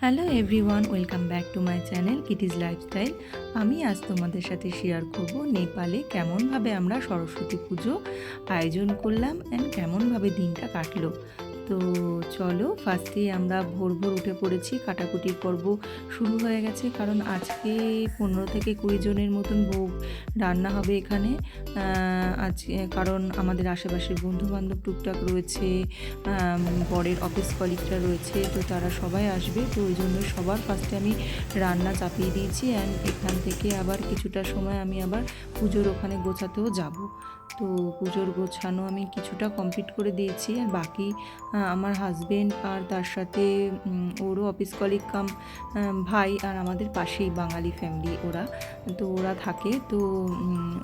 Hello everyone, welcome back to my channel Kitty's lifestyle. আমি আজ তোমাদের সাথে শেয়ার করব নেপালে কেমনভাবে আমরা সরস্বতী পুজো আয়োজন করলাম অ্যান্ড কেমনভাবে দিনটা কাটলো। তো চলো, ফার্স্টে আমরা ভোর ভোর উঠে পড়েছি। কাটাকুটির পর্ব শুরু হয়ে গেছে, কারণ আজকে 15 থেকে 20 জনের মতন ভোগ রান্না হবে এখানে। আজকে কারণ আমাদের আশেপাশের বন্ধুবান্ধব টুকটাক রয়েছে, বরের অফিস কলিগরা রয়েছে, তো তারা সবাই আসবে। তো ওই জন্য সবার ফার্স্টে আমি রান্না চাপিয়ে দিয়েছি অ্যান্ড এখান থেকে আবার কিছুটা সময় আমি আবার পুজোর ওখানে গোছাতেও যাব। তো পুজোর গোছানো আমি কিছুটা কমপ্লিট করে দিয়েছি, আর বাকি আমার হাজবেন্ড আর তার সাথে ওরও অফিস কলিগ কাম ভাই, আর আমাদের পাশেই বাঙালি ফ্যামিলি ওরা থাকে। তো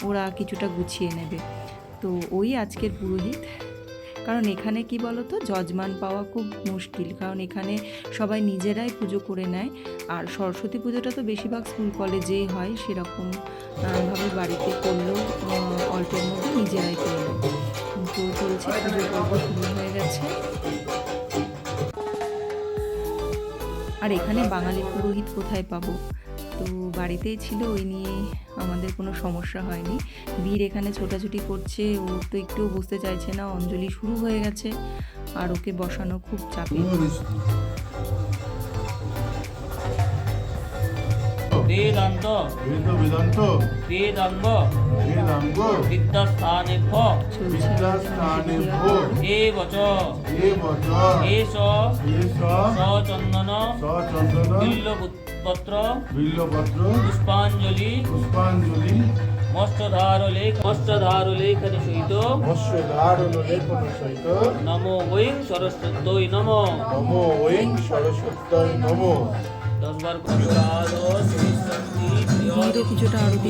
ওরা কিছুটা গুছিয়ে নেবে। তো ওই আজকের পুরোহিত। কারণ এখানে কি বলো তো, যজমান পাওয়া খুব মুশকিল, কারণ এখানে সবাই নিজেরাই পুজো করে নেয়। আর সরস্বতী পুজোটা তো বেশিরভাগ স্কুল কলেজেই হয়, সেরকম ভাবে বাড়িতে করলেও অল্পের মধ্যে নিজেরাই করে নেয়। তো চলছে, পুজো পর্ব শুরু হয়ে গেছে। আর এখানে বাঙালি পুরোহিত কোথায় পাবো, তো বাড়িতেই ছিল, ওই নিয়ে আমাদের কোনো সমস্যা হয়নি। বীর এখানে ছোটাছুটি করছে, ও তো একটুও বুঝতে চাইছে না, অঞ্জলি শুরু হয়ে গেছে আর ওকে বসানো খুব চাপের। वेदान्त চলছে एव च एष सचन्दन बिल्वपत्र पुष्पाञ्जलि मत्स्यधारलेखन सहित नमो वैं सरस्वत्यै नमो 10 বার কিছুটা আরতি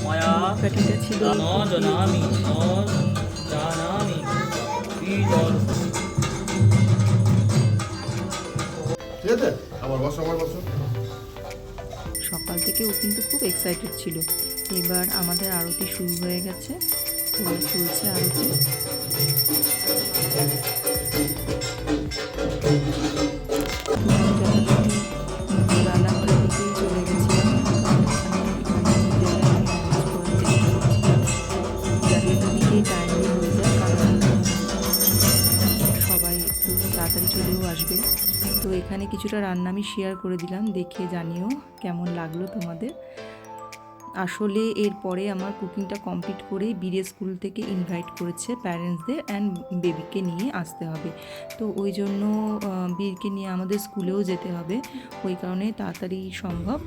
মায়া কাঠিটা ছিল জানামি সকাল থেকে ও কিন্তু খুব এক্সাইটেড ছিল। এবার আমাদের আরতি শুরু হয়ে গেছে, তো চলছে আরতি। রান্নাঘরের দিকেই চলে গেছিলাম, দিকেই টাইমলি হয়ে যায়, কারণ সবাই একটু তাড়াতাড়ি চলেও আসবে। তো এখানে কিছুটা রান্না আমি শেয়ার করে দিলাম, দেখে জানিও কেমন লাগলো তোমাদের। আসলে এরপরে আমার কুকিংটা কমপ্লিট করে বীরের স্কুল থেকে ইনভাইট করেছে প্যারেন্টসদের অ্যান্ড বেবিকে নিয়ে আসতে হবে। তো ওই জন্য বীরকে নিয়ে আমাদের স্কুলেও যেতে হবে, ওই কারণে তাড়াতাড়ি সম্ভব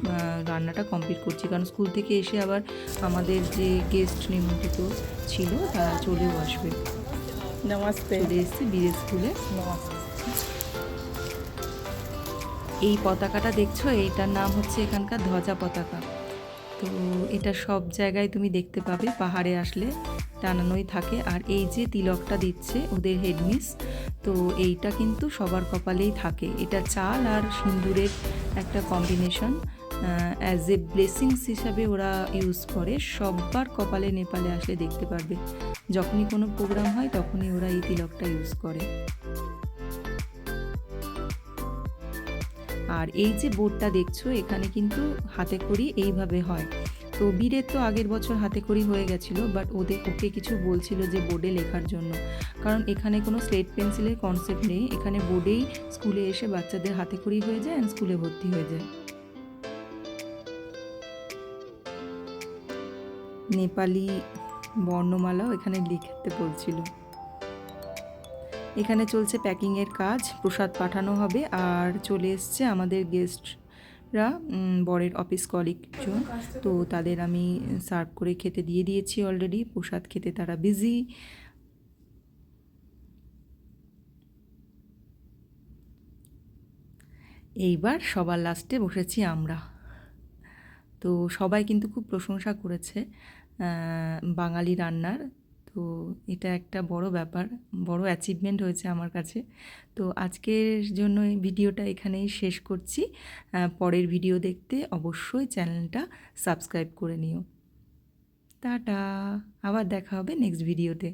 রান্নাটা কমপ্লিট করছি, কারণ স্কুল থেকে এসে আবার আমাদের যে গেস্ট নিমন্ত্রিত ছিল তারা চলেও আসবে। নমস্তে। চলে এসেছি বীরের স্কুলে। এই পতাকাটা দেখছো, এইটার নাম হচ্ছে এখানকার ধ্বজা পতাকা। তো এটা সব জায়গায় তুমি দেখতে পাবে, পাহাড়ে আসলে টানানোই থাকে। আর এই যে তিলকটা দিচ্ছে ওদের হেডমিস, তো এইটা কিন্তু সবার কপালেই থাকে। এটা চাল আর সিঁদুরের একটা কম্বিনেশন, অ্যাজ এ ব্লেসিংস হিসাবে ওরা ইউজ করে। সবার কপালে নেপালে আসলে দেখতে পারবে, যখনই কোনো প্রোগ্রাম হয় তখনই ওরা এই তিলকটা ইউজ করে। আর এই যে বোর্ডটা দেখছো, এখানে কিন্তু হাতে খড়ি এইভাবে হয়। তো বীরের তো আগের বছর হাতে খড়ি হয়ে গেছিলো, বাট ওকে কিছু বলছিল যে বোর্ডে লেখার জন্য, কারণ এখানে কোনো স্লেট পেন্সিলের কনসেপ্ট নেই, এখানে বোর্ডেই স্কুলে এসে বাচ্চাদের হাতে খড়ি হয়ে যায় অ্যান্ড স্কুলে ভর্তি হয়ে যায়। নেপালি বর্ণমালাও এখানে লিখতে বলছিল। এখানে চলছে প্যাকিংয়ের কাজ, প্রসাদ পাঠানো হবে। আর চলে এসছে আমাদের গেস্টরা, বরের অফিস কলিগজন, তো তাদের আমি সার্ভ করে খেতে দিয়ে দিয়েছি অলরেডি। প্রসাদ খেতে তারা বিজি। এইবার সবার লাস্টে বসেছি আমরা। তো সবাই কিন্তু খুব প্রশংসা করেছে বাঙালি রান্নার। তো এটা একটা বড় ব্যাপার, বড় অ্যাচিভমেন্ট হয়েছে আমার কাছে। তো আজকের জন্য এই ভিডিওটা এখানেই শেষ করছি। পরের ভিডিও দেখতে অবশ্যই চ্যানেলটা সাবস্ক্রাইব করে নিও। টাটা, আবার দেখা হবে নেক্সট ভিডিওতে।